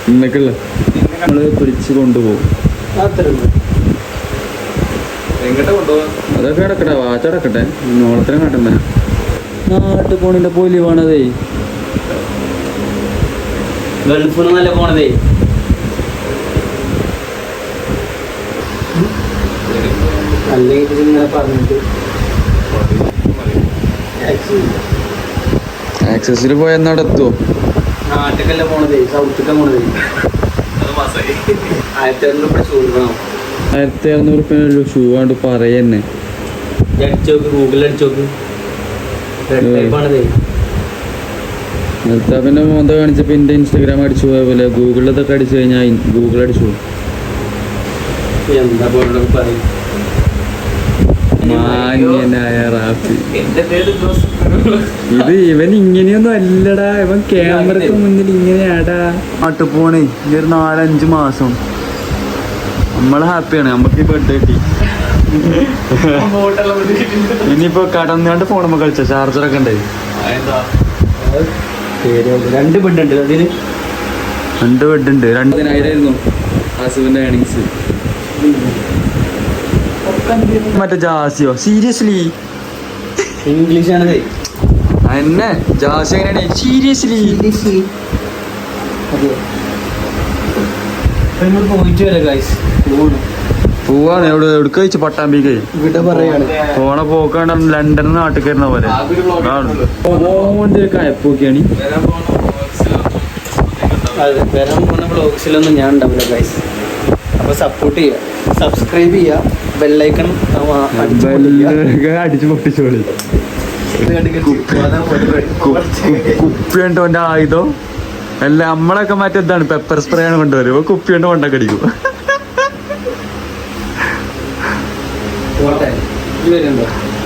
ഇന്നൊക്കെയുള്ള നമ്മള് പിടിച്ച് കൊണ്ടുപോകും. അതൊക്കെ കിടക്കട്ടെ, വാച്ചടക്കട്ടെ, നോളത്തിന് കാട്ടണ്ട. നാട്ടിൽ പോണില്ല പോലി വേണതേ, ഗൾഫിന്നല്ല പോണതേ. അല്ലെങ്കിൽ ഇങ്ങനെ പറഞ്ഞിട്ട് ആക്സസിൽ പോയ നടത്തുവോ? നാട്ടിക്കല്ല പോണതേ, സൗത്തിക്ക പോണതേ. 1600 ഷൂ ആണ്ട് പറയന്നെ. അടിച്ചോക്ക്, ഗൂഗിളിൽ അടിച്ചോക്ക്. നിർത്താ പിന്നെ മോന്ത കാണിച്ചപ്പോ എന്റെ ഇൻസ്റ്റാഗ്രാം അടിച്ചു പോയ പോലെ ഗൂഗിളിൽ ഇതൊക്കെ അടിച്ചു കഴിഞ്ഞാൽ ഗൂഗിൾ അടിച്ചു എന്താ പറയും. മാന്യനായ റാഫി. ഇത് ഇവൻ ഇങ്ങനെയൊന്നും അല്ലടാ, ഇവൻ ക്യാമറക്ക് മുന്നിൽ ഇങ്ങനെയാടാ. നാട്ടിൽ പോണേ ഇനി ഒരു 4-5 മാസം നമ്മള് ഹാപ്പിയാണ്. നമുക്ക് ഈ ബർത്ത്ഡേ കിട്ടി. ഇനിയിപ്പോ കടന്നാണ്ട് ഫോണുമ്പോ കളിച്ച ചാർജറൊക്കെ ഉണ്ടായി. 2 ബെഡ് ഉണ്ട് അതിന്. 2 ബെഡ് ഉണ്ട്. 2000 ആസുവിന്റെ ഏണിങ്സ്. മറ്റേ ജാസിയോ സീരിയസ്ലി ഇംഗ്ലീഷാണ് എന്നെ ജാസി എങ്ങനെയാണ് സീരിയസ്ലി പോയിട്ട് വരാം ഗൈസ്. പോവാണ്. എവിടേക്ക് വെച്ച് പട്ടാമ്പിക്ക് പോണ പോക്കാണ്. ലണ്ടൻ നാട്ടിൽ കയറുന്ന പോലെ ഓന്റെ ഒരു കയപ്പൊക്കെയാണ്. വരാൻ പോകുന്ന വ്ളോഗ്സിലൊന്നും ഞാൻ ഉണ്ടാവില്ല ഗൈസ്. അപ്പൊ സപ്പോർട്ട് ചെയ്യുക, സബ്സ്ക്രൈബ് ചെയ്യുക, ബെല്ലൈക്കൺ അടിച്ചു പൊട്ടിച്ചോളി. കുപ്പിയുണ്ടോ എന്റെ ആയുധം അല്ല. നമ്മളൊക്കെ മറ്റെന്താണ് പെപ്പർ സ്പ്രേ ആണ് കൊണ്ടുവരും. കുപ്പിയുണ്ട് കൊണ്ടൊക്കെ അടിക്കും.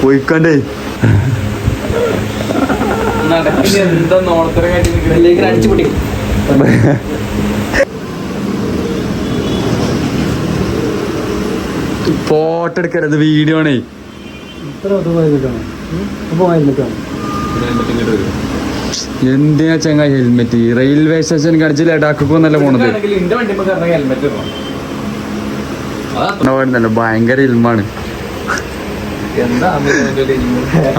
പോയിക്കണ്ടേ അടിച്ചു പൊട്ടിക്കും. ഫോട്ടോ എടുക്കരുത്, വീഡിയോ ആണേ. എന്തിനാ ചങ്ങായി ഹെൽമെറ്റ്? റെയിൽവേ സ്റ്റേഷൻ കടിച്ച് ലഡാക്കൊന്നല്ല പോണത്. ഭയങ്കര ഇൽമാണ്.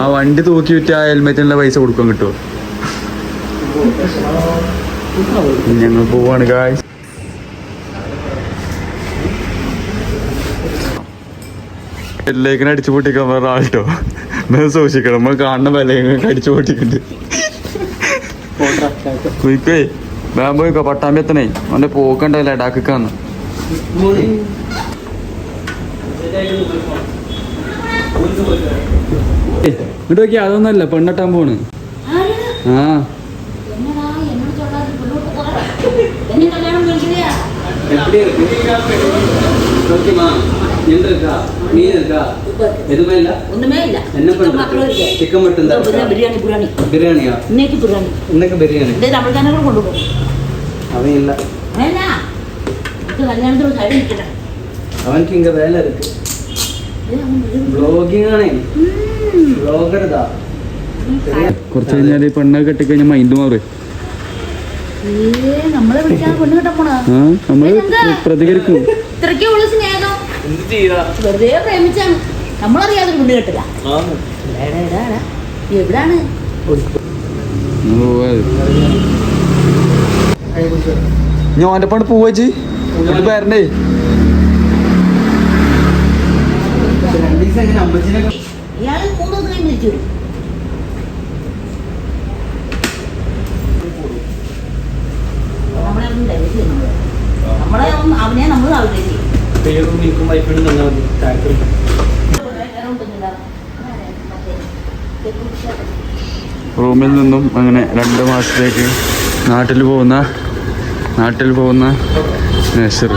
ആ വണ്ടി തൂക്കി വിറ്റ് ആ ഹെൽമെറ്റിനുള്ള പൈസ കൊടുക്കാൻ കിട്ടുമോ? ഞങ്ങൾ പോവാണ് ഗായ്സ്. എല്ലായിക്കും അടിച്ചു പൊട്ടിക്കാൻ വേറെ ആൾട്ടോ. സൂക്ഷിക്കണം, നമ്മൾ കാണുന്ന വിലയൊക്കെ അടിച്ചു പൊട്ടിക്കുന്നുണ്ട്. പോയിക്കേ വേഗം പോയിക്കോ, പട്ടാമ്പി എത്തണേ. അവന്റെ പോക്കണ്ടോ ലഡാക്കാന്ന്. ഇങ്ങോട്ട് നോക്കിയാ അതൊന്നല്ല, പെണ്ണെട്ടാൻ പോണ്. ആ ചിക്കൻ മട്ടൻ ബിരിയാണിയാ? ഇന്നൊക്കെ ബിരിയാണി അവനില്ല. അവനക്ക് ഇങ്ങ വേല ഇருக்கு. ബ്ലോഗിങ് ആണേ, ബ്ലോഗർതാ. കുറച്ച് കഴിഞ്ഞാല് പെണ്ണൊക്കെ കെട്ടിക്കഴിഞ്ഞാൽ മൈൻഡ് മാറും. നമ്മള് പ്രതികരിക്കും. വെറുതെ പ്രേമിച്ചാണ്, നമ്മളറിയാതെ പെണ്ണ് കെട്ടില്ല. എവിടാണ് ഞാൻ ഓന്റെ പണ്ട് പോവാച്ച് പേരണ്ടേ. ഇയാള് കൂടുതൽ വിളിച്ചു വരും. നമ്മളെ അവനെ നമ്മൾ റൂമിൽ നിന്നും അങ്ങനെ 2 മാസത്തേക്ക് നാട്ടിൽ പോകുന്ന നസർ.